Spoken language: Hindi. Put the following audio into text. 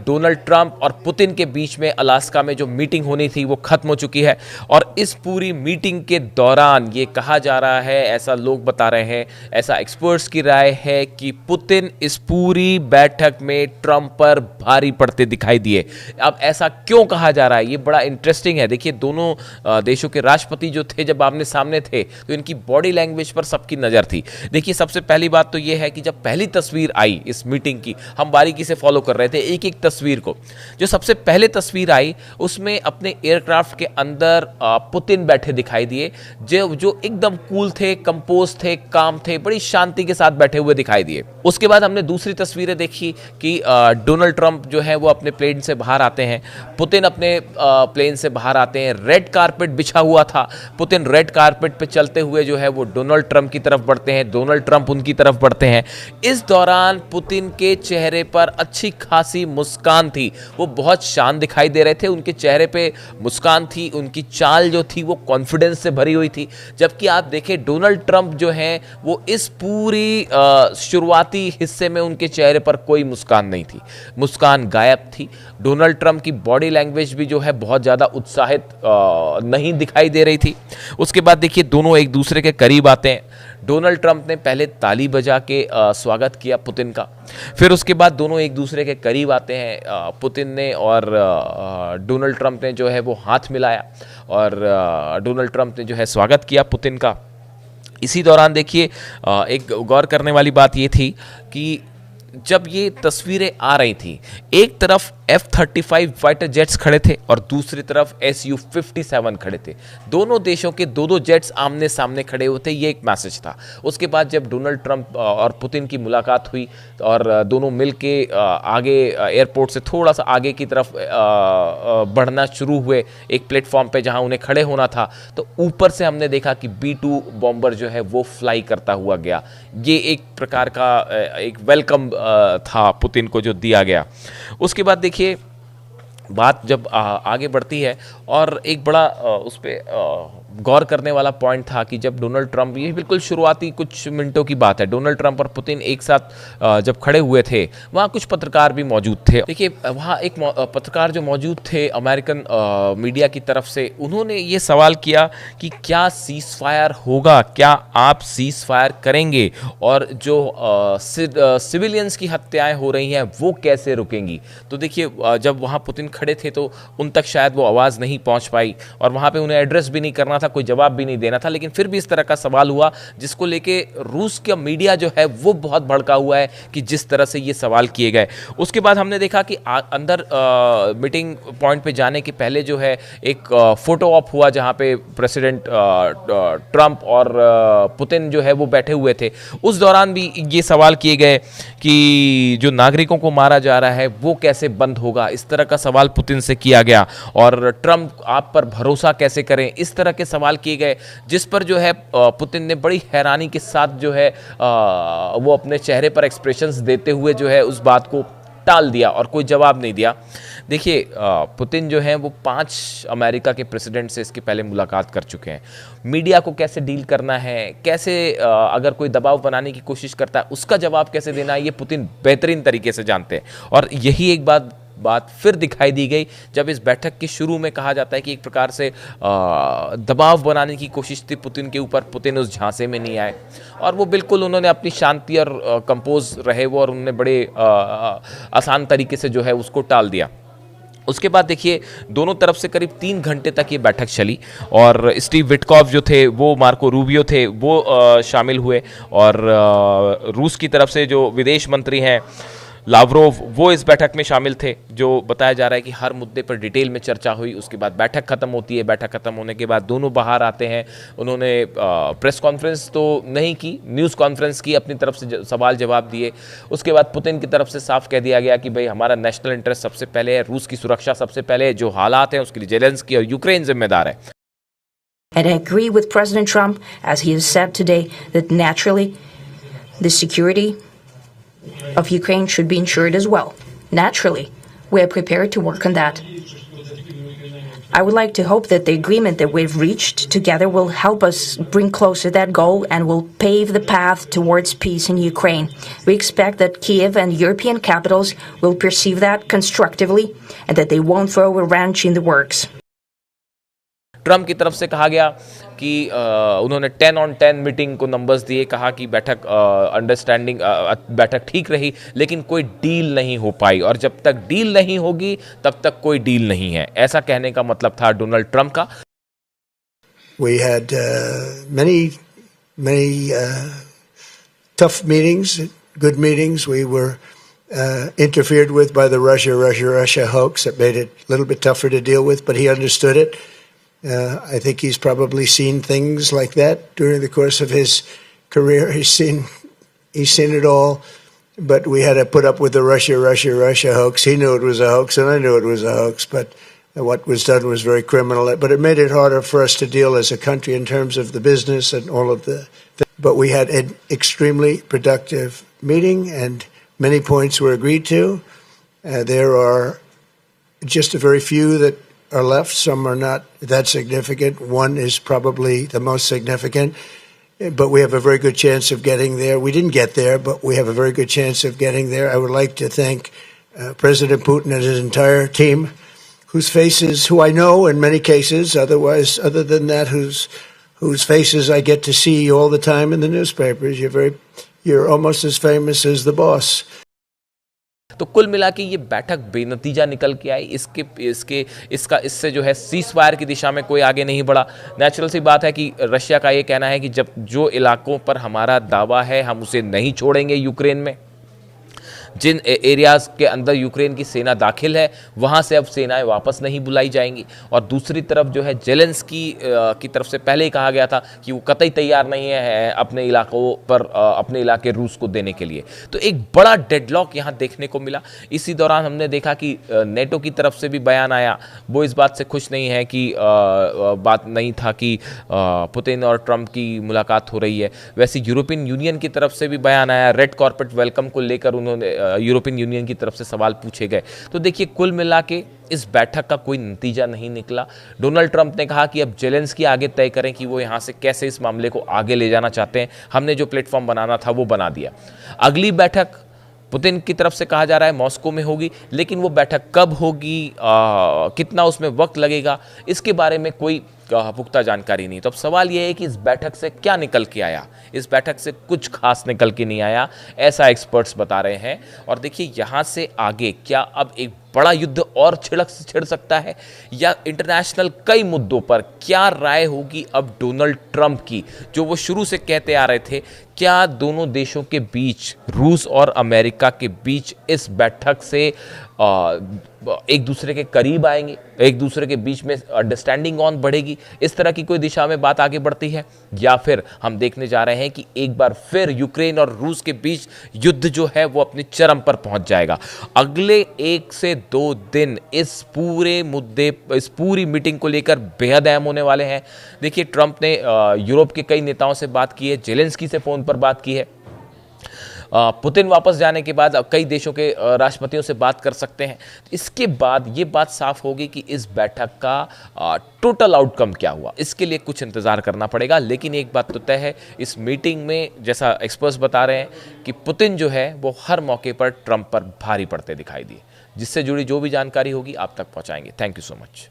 डोनाल्ड ट्रंप और पुतिन के बीच में अलास्का में जो मीटिंग होनी थी वो खत्म हो चुकी है। और इस पूरी मीटिंग के दौरान ये कहा जा रहा है, ऐसा लोग बता रहे हैं, ऐसा एक्सपर्ट्स की राय है कि पुतिन इस पूरी बैठक में ट्रंप पर भारी पड़ते दिखाई दिए। अब ऐसा क्यों कहा जा रहा है, ये बड़ा इंटरेस्टिंग है। देखिए, दोनों देशों के राष्ट्रपति जो थे जब आमने सामने थे तो इनकी बॉडी लैंग्वेज पर सबकी नजर थी। देखिए, सबसे पहली बात तो ये है कि जब पहली तस्वीर आई इस मीटिंग की, हम बारीकी से फॉलो कर रहे थे एक एक तस्वीर को। जो सबसे पहले तस्वीर आई उसमें अपने एयरक्राफ्ट के अंदर पुतिन बैठे दिखाई दिए, जो एकदम कूल थे, कंपोज थे, काम थे, बड़ी शांति के साथ बैठे हुए दिखाई दिए। उसके बाद हमने दूसरी तस्वीरें देखी कि डोनाल्ड ट्रंप जो है वो अपने प्लेन से बाहर आते हैं, पुतिन अपने प्लेन से बाहर आते हैं। रेड कारपेट बिछा हुआ था, पुतिन रेड कारपेट पे चलते हुए जो है वो डोनाल्ड ट्रंप की तरफ बढ़ते हैं, डोनाल्ड ट्रंप उनकी तरफ बढ़ते हैं। इस दौरान पुतिन के चेहरे पर अच्छी खासी मुस्कान थी, वो बहुत शांत दिखाई दे रहे थे, उनके चेहरे पे मुस्कान थी, उनकी चाल जो थी वो कॉन्फिडेंस से भरी हुई थी। जबकि आप देखें डोनाल्ड ट्रंप जो हैं वो इस पूरी शुरुआती हिस्से में उनके चेहरे पर कोई मुस्कान नहीं थी, मुस्कान गायब थी। डोनाल्ड ट्रंप की बॉडी लैंग्वेज भी जो है बहुत ज़्यादा उत्साहित नहीं दिखाई दे रही थी। उसके बाद देखिए, दोनों एक दूसरे के करीब आते हैं। डोनाल्ड ट्रंप ने पहले ताली बजा के स्वागत किया पुतिन का, फिर उसके बाद दोनों एक दूसरे के करीब आते हैं। पुतिन ने और डोनाल्ड ट्रंप ने जो है वो हाथ मिलाया और डोनाल्ड ट्रंप ने जो है स्वागत किया पुतिन का। इसी दौरान देखिए, एक गौर करने वाली बात ये थी कि जब ये तस्वीरें आ रही थी, एक तरफ F-35 फाइटर जेट्स खड़े थे और दूसरी तरफ Su-57 खड़े थे। दोनों देशों के दो जेट्स आमने सामने खड़े हुए थे, ये एक मैसेज था। उसके बाद जब डोनाल्ड ट्रंप और पुतिन की मुलाकात हुई और दोनों मिल के आगे एयरपोर्ट से थोड़ा सा आगे की तरफ बढ़ना शुरू हुए एक प्लेटफॉर्म पे जहां उन्हें खड़े होना था, तो ऊपर से हमने देखा कि B-2 बॉम्बर जो है वो फ्लाई करता हुआ गया। ये एक प्रकार का एक वेलकम था पुतिन को जो दिया गया। उसके बाद देखिए, बात जब आगे बढ़ती है और एक बड़ा उस पर गौर करने वाला पॉइंट था कि जब डोनाल्ड ट्रंप, ये बिल्कुल शुरुआती कुछ मिनटों की बात है, डोनाल्ड ट्रंप और पुतिन एक साथ जब खड़े हुए थे, वहाँ कुछ पत्रकार भी मौजूद थे। देखिए, वहाँ एक पत्रकार जो मौजूद थे अमेरिकन मीडिया की तरफ से, उन्होंने ये सवाल किया कि क्या सीज फायर होगा, क्या आप सीज फायर करेंगे और जो सिविलियंस की हत्याएं हो रही हैं वो कैसे रुकेंगी। तो देखिए, जब वहाँ पुतिन खड़े थे तो उन तक शायद वो आवाज़ नहीं पहुँच पाई और वहाँ पे उन्हें एड्रेस भी नहीं करना था, कोई जवाब भी नहीं देना था, लेकिन फिर भी इस तरह का सवाल हुआ जिसको लेके रूस का मीडिया जो है वो बहुत भड़का हुआ है कि जिस तरह से ये सवाल किए गए। उसके बाद हमने देखा कि अंदर मीटिंग पॉइंट पे जाने के पहले जो है एक फोटो ऑप हुआ जहाँ पे प्रेसिडेंट ट्रंप और पुतिन जो है वो बैठे हुए थे। उस दौरान भी ये सवाल किए गए कि जो नागरिकों को मारा जा रहा है वो कैसे बंद होगा, इस तरह का सवाल पुतिन से किया गया। और ट्रंप आप पर भरोसा कैसे करें, इस तरह के सवाल किए गए, जिस पर जो है पुतिन ने बड़ी हैरानी के साथ जो है वो अपने चेहरे पर एक्सप्रेशंस देते हुए जो है उस बात को टाल दिया और कोई जवाब नहीं दिया। देखिए, पुतिन जो है वो 5 अमेरिका के प्रेसिडेंट से इसके पहले मुलाकात कर चुके हैं। मीडिया को कैसे डील करना है, कैसे अगर कोई दबाव बनाने की कोशिश करता है उसका जवाब कैसे देना है, ये पुतिन बेहतरीन तरीके से जानते हैं। और यही एक बात फिर दिखाई दी गई जब इस बैठक के शुरू में कहा जाता है कि एक प्रकार से दबाव बनाने की कोशिश थी पुतिन के ऊपर, पुतिन उस झांसे में नहीं आए और वो बिल्कुल उन्होंने अपनी शांति और कंपोज रहे वो और उन्होंने बड़े आसान तरीके से जो है उसको टाल दिया। उसके बाद देखिए, दोनों तरफ से करीब 3 घंटे तक ये बैठक चली और स्टीव विटकॉफ जो थे वो, मार्को रूबियो थे वो शामिल हुए और रूस की तरफ से जो विदेश मंत्री हैं लावरोव वो इस बैठक में शामिल थे। जो बताया जा रहा है कि हर मुद्दे पर डिटेल में चर्चा हुई। उसके बाद बैठक खत्म होती है, बैठक खत्म होने के बाद दोनों बाहर आते हैं। उन्होंने प्रेस कॉन्फ्रेंस तो नहीं की, न्यूज़ कॉन्फ्रेंस की, अपनी तरफ से सवाल जवाब दिए। उसके बाद पुतिन की तरफ से साफ कह दिया गया कि भाई हमारा नेशनल इंटरेस्ट सबसे पहले है, रूस की सुरक्षा सबसे पहले है, जो हालात हैं उसके लिए जेलेंस्की और यूक्रेन जिम्मेदार है। And I agree with President Trump, as he has said today, that naturally the security of Ukraine should be ensured as well. Naturally, we are prepared to work on that. I would like to hope that the agreement that we've reached together will help us bring closer that goal and will pave the path towards peace in Ukraine. We expect that Kiev and European capitals will perceive that constructively and that they won't throw a wrench in the works. Trump की तरफ से कहा गया कि उन्होंने 10 on 10 मीटिंग को नंबर्स दिए, कहा कि बैठक अंडरस्टैंडिंग बैठक ठीक रही लेकिन कोई डील नहीं हो पाई और जब तक डील नहीं होगी तब तक कोई डील नहीं है, ऐसा कहने का मतलब था डोनाल्ड ट्रम्प का। We had many tough meetings, good meetings. We were interfered with by the Russia hoax that made it a little bit tougher to deal with, but he understood it. I think he's probably seen things like that during the course of his career. He's seen it all, but we had to put up with the Russia hoax. He knew it was a hoax, and I knew it was a hoax, but what was done was very criminal. But it made it harder for us to deal as a country in terms of the business and all of the. But we had an extremely productive meeting, and many points were agreed to. There are just a very few that are left. Some are not that significant. One is probably the most significant, but we have a very good chance of getting there. We didn't get there, but we have a very good chance of getting there. I would like to thank President Putin and his entire team, who I know in many cases, other than that, whose faces I get to see all the time in the newspapers. You're almost as famous as the boss. तो कुल मिला के ये बैठक बेनतीजा निकल के आई। इससे जो है सीज़फायर की दिशा में कोई आगे नहीं बढ़ा। नेचुरल सी बात है कि रशिया का ये कहना है कि जब जो इलाकों पर हमारा दावा है हम उसे नहीं छोड़ेंगे, यूक्रेन में जिन एरियाज़ के अंदर यूक्रेन की सेना दाखिल है वहाँ से अब सेनाएं वापस नहीं बुलाई जाएंगी। और दूसरी तरफ जो है जेलेंस्की की तरफ से पहले ही कहा गया था कि वो कतई तैयार नहीं है अपने इलाकों पर अपने इलाके रूस को देने के लिए। तो एक बड़ा डेडलॉक यहाँ देखने को मिला। इसी दौरान हमने देखा कि नेटो की तरफ से भी बयान आया, वो इस बात से खुश नहीं है कि बात नहीं था कि पुतिन और ट्रंप की मुलाकात हो रही है। वैसे यूरोपियन यूनियन की तरफ से भी बयान आया, रेड कॉर्पेट वेलकम को लेकर उन्होंने यूरोपियन यूनियन की तरफ से सवाल पूछे गए। तो देखिए कुल मिला के इस बैठक का कोई नतीजा नहीं निकला। डोनाल्ड ट्रंप ने कहा कि अब जेलेंस्की आगे तय करें कि वो यहाँ से कैसे इस मामले को आगे ले जाना चाहते हैं, हमने जो प्लेटफॉर्म बनाना था वो बना दिया। अगली बैठक पुतिन की तरफ से कहा जा रहा है मॉस्को में होगी, लेकिन वो बैठक कब होगी, कितना उसमें वक्त लगेगा, इसके बारे में कोई पुख्ता जानकारी नहीं। तो अब सवाल ये है कि इस बैठक से क्या निकल के आया। इस बैठक से कुछ खास निकल के नहीं आया, ऐसा एक्सपर्ट्स बता रहे हैं। और देखिए यहाँ से आगे क्या अब एक बड़ा युद्ध और छिड़ सकता है, या इंटरनेशनल कई मुद्दों पर क्या राय होगी अब डोनाल्ड ट्रंप की, जो वो शुरू से कहते आ रहे थे। क्या दोनों देशों के बीच, रूस और अमेरिका के बीच, इस बैठक से एक दूसरे के करीब आएंगे, एक दूसरे के बीच में अंडरस्टैंडिंग ऑन बढ़ेगी, इस तरह की कोई दिशा में बात आगे बढ़ती है, या फिर हम देखने जा रहे हैं कि एक बार फिर यूक्रेन और रूस के बीच युद्ध जो है वो अपने चरम पर पहुंच जाएगा। अगले 1 से 2 दिन इस पूरे मुद्दे, इस पूरी मीटिंग को लेकर बेहद अहम होने वाले हैं। देखिए ट्रंप ने यूरोप के कई नेताओं से बात की है, जेलेंस्की से फ़ोन पर बात की है। पुतिन वापस जाने के बाद अब कई देशों के राष्ट्रपतियों से बात कर सकते हैं। इसके बाद ये बात साफ होगी कि इस बैठक का टोटल आउटकम क्या हुआ। इसके लिए कुछ इंतज़ार करना पड़ेगा, लेकिन एक बात तो तय है, इस मीटिंग में जैसा एक्सपर्ट्स बता रहे हैं कि पुतिन जो है वो हर मौके पर ट्रंप पर भारी पड़ते दिखाई दिए। जिससे जुड़ी जो भी जानकारी होगी आप तक पहुंचाएंगे। Thank you so much.